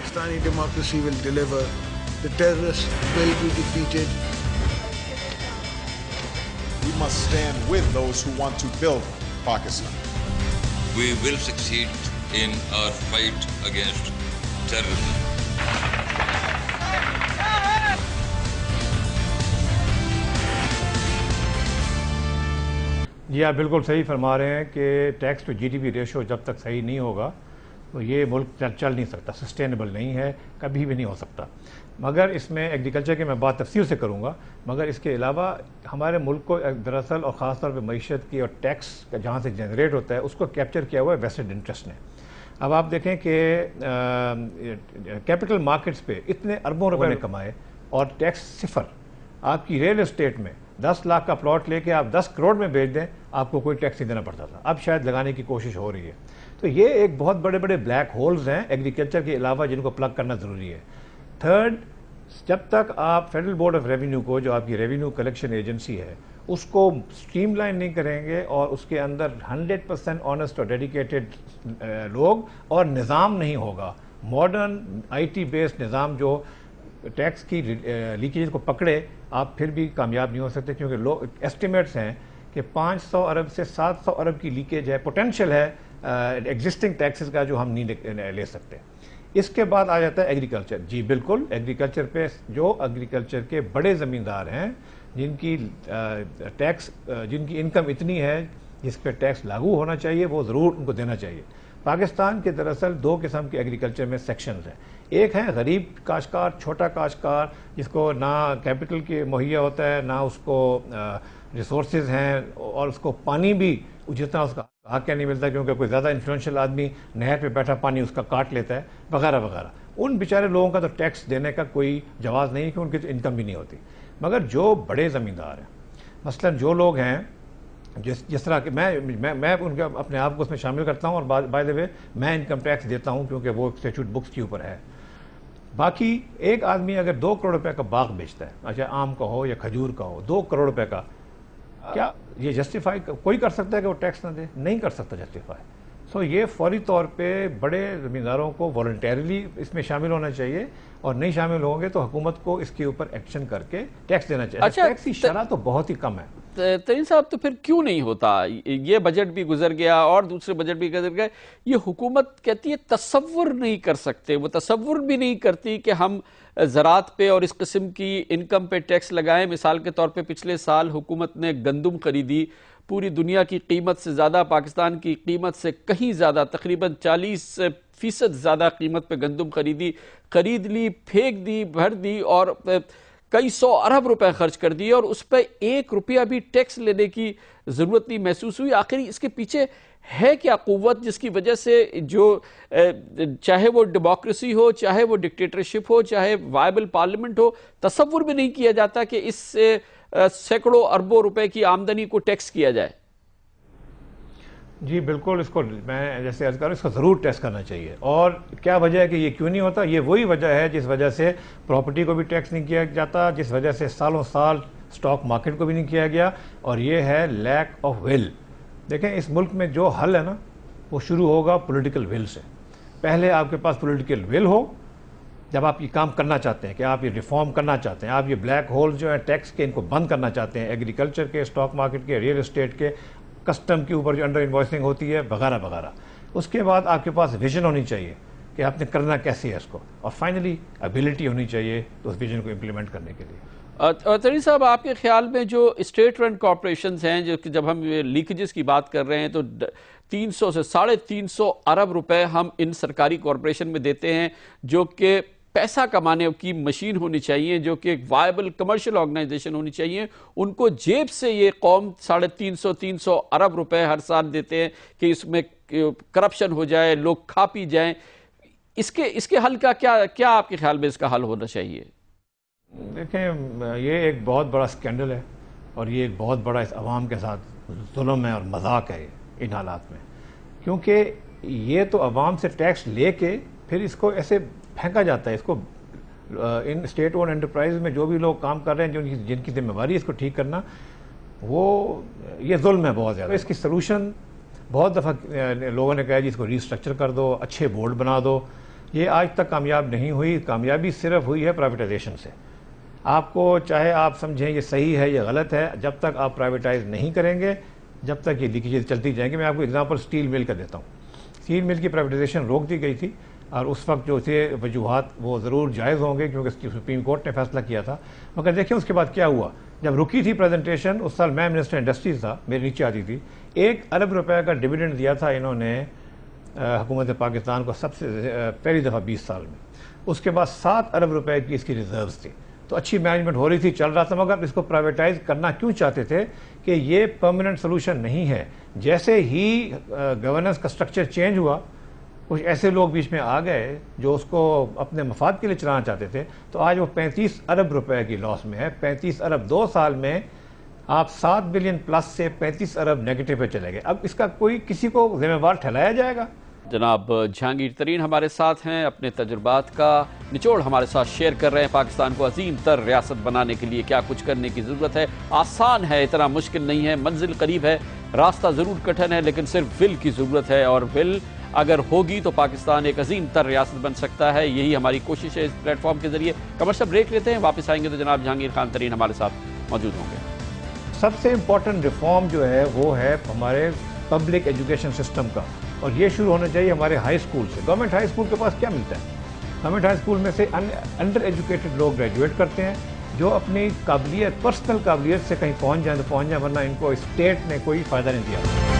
Pakistani democracy will deliver. The terrorists will be defeated. We must stand with those who want to build Pakistan. We will succeed in our fight against terrorism. جی آپ بالکل صحیح فرما رہے ہیں کہ tax to G D P ratio جب تک صحیح نہیں ہوگا تو یہ ملک چل نہیں سکتا، سسٹینیبل نہیں ہے، کبھی بھی نہیں ہو سکتا۔ مگر اس میں ایگریکلچر کی میں بات تفصیل سے کروں گا، مگر اس کے علاوہ ہمارے ملک کو دراصل اور خاص طور پہ معیشت کی اور ٹیکس جہاں سے جنریٹ ہوتا ہے اس کو کیپچر کیا ہوا ہے ویسٹڈ انٹرسٹ نے۔ اب آپ دیکھیں کہ کیپٹل مارکیٹس پہ اتنے اربوں روپے نے کمائے اور ٹیکس صفر۔ آپ کی ریل اسٹیٹ میں 10 لاکھ کا پلاٹ لے کے آپ 10 کروڑ میں بیچ دیں، آپ کو کوئی ٹیکس نہیں دینا پڑتا تھا، اب شاید لگانے کی کوشش ہو رہی ہے۔ تو یہ ایک بہت بڑے بڑے بلیک ہولز ہیں ایگریکلچر کے علاوہ جن کو پلگ کرنا ضروری ہے۔ تھرڈ، جب تک آپ فیڈرل بورڈ آف ریونیو کو، جو آپ کی ریونیو کلیکشن ایجنسی ہے، اس کو سٹریم لائن نہیں کریں گے اور اس کے اندر 100% آنیسٹ اور ڈیڈیکیٹڈ لوگ اور نظام نہیں ہوگا، ماڈرن آئی ٹی بیسڈ نظام جو ٹیکس کی لیکیج کو پکڑے، آپ پھر بھی کامیاب نہیں ہو سکتے، کیونکہ لوگ ایسٹیمیٹس ہیں کہ 500 ارب سے 700 ارب کی لیکیج ہے، پوٹینشیل ہے ایگزسٹنگ ٹیکسز کا جو ہم نہیں لے سکتے۔ اس کے بعد آ جاتا ہے ایگریکلچر۔ جی بالکل، ایگریکلچر پہ جو ایگریکلچر کے بڑے زمیندار ہیں جن کی ٹیکس، جن کی انکم اتنی ہے جس پہ ٹیکس لاگو ہونا چاہیے، وہ ضرور ان کو دینا چاہیے۔ پاکستان کے دراصل 2 قسم کے ایگریکلچر میں سیکشنز ہیں۔ ایک ہے غریب کاشتکار، چھوٹا کاشتکار، جس کو نہ کیپٹل کی مہیا ہوتا ہے، نہ اس کو ریسورسز ہیں، اور اس کو پانی بھی جتنا اس کا حق نہیں ملتا، کیونکہ کوئی زیادہ انفلوئنشل آدمی نہر پہ بیٹھا پانی اس کا کاٹ لیتا ہے وغیرہ وغیرہ۔ ان بیچارے لوگوں کا تو ٹیکس دینے کا کوئی جواز نہیں ہے کہ ان کی تو انکم بھی نہیں ہوتی۔ مگر جو بڑے زمیندار ہیں، مثلا جو لوگ ہیں جس طرح کہ میں ان کے اپنے آپ کو اس میں شامل کرتا ہوں، اور بائی دا وے میں انکم ٹیکس دیتا ہوں کیونکہ وہ اسٹیچوٹ بکس کے اوپر ہے۔ باقی ایک آدمی اگر 2 کروڑ روپے کا باغ بیچتا ہے، اچھا آم کا ہو یا کھجور کا ہو، 2 کروڑ روپے کا، کیا یہ جسٹیفائی کوئی کر سکتا ہے کہ وہ ٹیکس نہ دے؟ نہیں کر سکتا جسٹیفائی۔ سو یہ فوری طور پہ بڑے زمینداروں کو والنٹیرلی اس میں شامل ہونا چاہیے، اور نہیں شامل ہوں گے تو حکومت کو اس کے اوپر ایکشن کر کے ٹیکس دینا چاہیے۔ ٹیکس کی شرح تو بہت ہی کم ہے۔ ترین صاحب، تو پھر کیوں نہیں ہوتا؟ یہ بجٹ بھی گزر گیا اور دوسرے بجٹ بھی گزر گئے، یہ حکومت کہتی ہے تصور نہیں کر سکتے، وہ تصور بھی نہیں کرتی کہ ہم زراعت پہ اور اس قسم کی انکم پہ ٹیکس لگائیں۔ مثال کے طور پہ پچھلے سال حکومت نے گندم خریدی، پوری دنیا کی قیمت سے زیادہ، پاکستان کی قیمت سے کہیں زیادہ، تقریباً 40% زیادہ قیمت پہ گندم خرید لی، پھینک دی، بھر دی، اور کئی 100 ارب روپے خرچ کر دیے، اور اس پہ 1 روپیہ بھی ٹیکس لینے کی ضرورت نہیں محسوس ہوئی۔ آخری اس کے پیچھے ہے کیا قوت جس کی وجہ سے جو چاہے وہ ڈیموکریسی ہو، چاہے وہ ڈکٹیٹرشپ ہو، چاہے وائبل پارلیمنٹ ہو، تصور بھی نہیں کیا جاتا کہ اس سے سینکڑوں اربوں روپے کی آمدنی کو ٹیکس کیا جائے؟ جی بالکل، اس کو میں جیسے عرض کر رہا ہوں، اس کو ضرور ٹیکس کرنا چاہیے۔ اور کیا وجہ ہے کہ یہ کیوں نہیں ہوتا؟ یہ وہی وجہ ہے جس وجہ سے پراپرٹی کو بھی ٹیکس نہیں کیا جاتا، جس وجہ سے سالوں سال سٹاک مارکیٹ کو بھی نہیں کیا گیا، اور یہ ہے لیک آف ول۔ دیکھیں اس ملک میں جو حل ہے نا، وہ شروع ہوگا پولیٹیکل ول سے۔ پہلے آپ کے پاس پولیٹیکل ول ہو، جب آپ یہ کام کرنا چاہتے ہیں کہ آپ یہ ریفارم کرنا چاہتے ہیں، آپ یہ بلیک ہولز جو ہیں ٹیکس کے، ان کو بند کرنا چاہتے ہیں، ایگریکلچر کے، سٹاک مارکیٹ کے، ریل اسٹیٹ کے، کسٹم کے اوپر جو انڈر انوائسنگ ہوتی ہے وغیرہ وغیرہ۔ اس کے بعد آپ کے پاس ویژن ہونی چاہیے کہ آپ نے کرنا کیسے ہے اس کو، اور فائنلی ایبیلٹی ہونی چاہیے تو اس ویژن کو امپلیمنٹ کرنے کے لیے۔ ترین صاحب، آپ کے خیال میں جو اسٹیٹ رن کارپوریشنز ہیں، جو کہ جب ہم لیکیجز کی بات کر رہے ہیں تو 300 سے 350 ارب روپے ہم ان سرکاری کارپوریشن میں دیتے ہیں، جو کہ پیسہ کمانے کی مشین ہونی چاہیے، جو کہ ایک وائبل کمرشل آرگنائزیشن ہونی چاہیے، ان کو جیب سے یہ قوم 350 ارب روپے ہر سال دیتے ہیں کہ اس میں کرپشن ہو جائے، لوگ کھا پی جائیں۔ اس کے حل کا کیا آپ کے خیال میں اس کا حل ہونا چاہیے؟ دیکھیں یہ ایک بہت بڑا سکینڈل ہے، اور یہ ایک بہت بڑا اس عوام کے ساتھ ظلم ہے اور مذاق ہے ان حالات میں، کیونکہ یہ تو عوام سے ٹیکس لے کے پھر اس کو ایسے پھینکا جاتا ہے۔ اس کو ان اسٹیٹ اون انٹرپرائز میں جو بھی لوگ کام کر رہے ہیں، جن کی ذمہ داری ہے اس کو ٹھیک کرنا، یہ ظلم ہے بہت زیادہ۔ اس کی سلوشن بہت دفعہ لوگوں نے کہا جی اس کو ری اسٹرکچر کر دو، اچھے بورڈ بنا دو، یہ آج تک کامیاب نہیں ہوئی. کامیابی صرف ہوئی ہے پرائیویٹائزیشن سے. آپ کو چاہے آپ سمجھیں یہ صحیح ہے یا غلط ہے, جب تک آپ پرائیویٹائز نہیں کریں گے جب تک یہ لیکیجز چلتی جائیں گے. میں آپ کو اگزامپل اسٹیل مل کا دیتا ہوں. اسٹیل مل کی پرائیویٹائزیشن روک دی گئی تھی, اور اس وقت جو تھے وجوہات وہ ضرور جائز ہوں گے کیونکہ سپریم کورٹ نے فیصلہ کیا تھا. مگر دیکھیں اس کے بعد کیا ہوا. جب رکی تھی پریزنٹیشن, اس سال میں منسٹر انڈسٹریز تھا, میرے نیچے آتی تھی, 1 ارب روپے کا ڈویڈنڈ دیا تھا انہوں نے حکومت پاکستان کو سب سے پہلی دفعہ 20 سال میں. اس کے بعد 7 ارب روپے کی اس کی ریزروز تھی. تو اچھی مینجمنٹ ہو رہی تھی, چل رہا تھا, مگر اس کو پرائیویٹائز کرنا کیوں چاہتے تھے کہ یہ پرماننٹ سولوشن نہیں ہے. جیسے ہی گورننس کا سٹرکچر چینج ہوا, کچھ ایسے لوگ بیچ میں آ گئے جو اس کو اپنے مفاد کے لیے چلانا چاہتے تھے, تو آج وہ 35 ارب روپے کی لاس میں ہے. 35 ارب 2 سال میں آپ 7 بلین پلس سے 35 ارب نیگیٹو پہ چلے گئے. اب اس کا کوئی کسی کو ذمہ وار ٹھہرایا جائے گا؟ جناب جہانگیر ترین ہمارے ساتھ ہیں, اپنے تجربات کا نچوڑ ہمارے ساتھ شیئر کر رہے ہیں. پاکستان کو عظیم تر ریاست بنانے کے لیے کیا کچھ کرنے کی ضرورت ہے. آسان ہے, اتنا مشکل نہیں ہے, منزل قریب ہے, راستہ ضرور کٹھن ہے, لیکن صرف ول کی ضرورت ہے, اور ول اگر ہوگی تو پاکستان ایک عظیم تر ریاست بن سکتا ہے. یہی ہماری کوشش ہے اس پلیٹ فارم کے ذریعے. کمرشل بریک لیتے ہیں, واپس آئیں گے تو جناب جہانگیر خان ترین ہمارے ساتھ موجود ہوں گے. سب سے امپورٹنٹ ریفارم جو ہے وہ ہے ہمارے پبلک ایجوکیشن سسٹم کا, اور یہ شروع ہونا چاہیے ہمارے ہائی اسکول سے. گورنمنٹ ہائی اسکول کے پاس کیا ملتا ہے؟ گورنمنٹ ہائی اسکول میں سے انڈر ایجوکیٹڈ لوگ گریجویٹ کرتے ہیں جو اپنی قابلیت, پرسنل قابلیت سے کہیں پہنچ جائیں تو پہنچ جائیں, ورنہ ان کو اسٹیٹ نے کوئی فائدہ نہیں دیا.